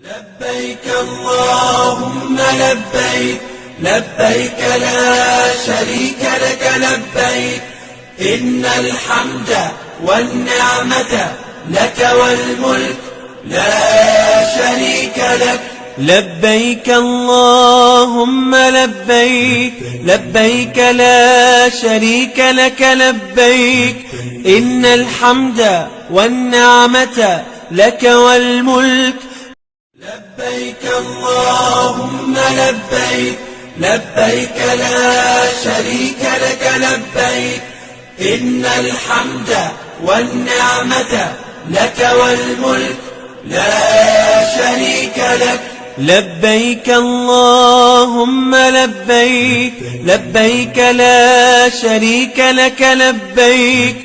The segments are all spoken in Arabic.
لبيك اللهم لبيك، لبيك لا شريك لك لبيك، إن الحمد والنعمة لك والملك لا شريك لك. لبيك اللهم لبيك، لبيك لا شريك لك لبيك، إن الحمد والنعمة لك والملك. لبيك اللهم لبيك، لبيك لا شريك لك لبيك، إن الحمد والنعمة لك والملك لا شريك لك. لبيك اللهم لبيك، لبيك لا شريك لك لبيك،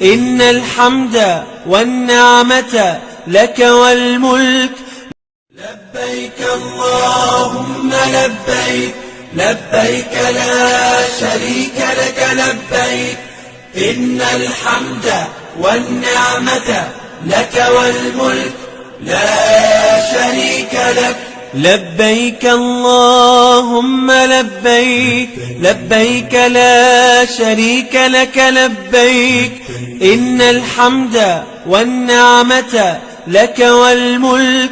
إن الحمد والنعمة لك والملك. لبيك اللهم لبيك، لبيك لا شريك لك لبيك، إن الحمد والنعمة لك والملك لا شريك لك. لبيك اللهم لبيك، لبيك لا شريك لك لبيك، إن الحمد والنعمة لك والملك.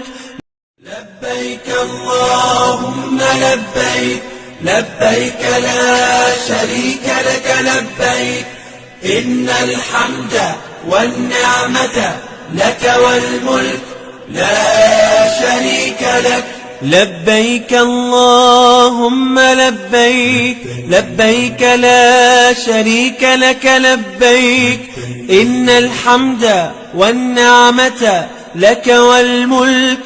لبيك اللهم لبيك، لبيك لا شريك لك لبيك، إن الحمد والنعمة لك والملك لا شريك لك. لبيك اللهم لبيك، لبيك لا شريك لك لبيك، إن الحمد والنعمة لك والملك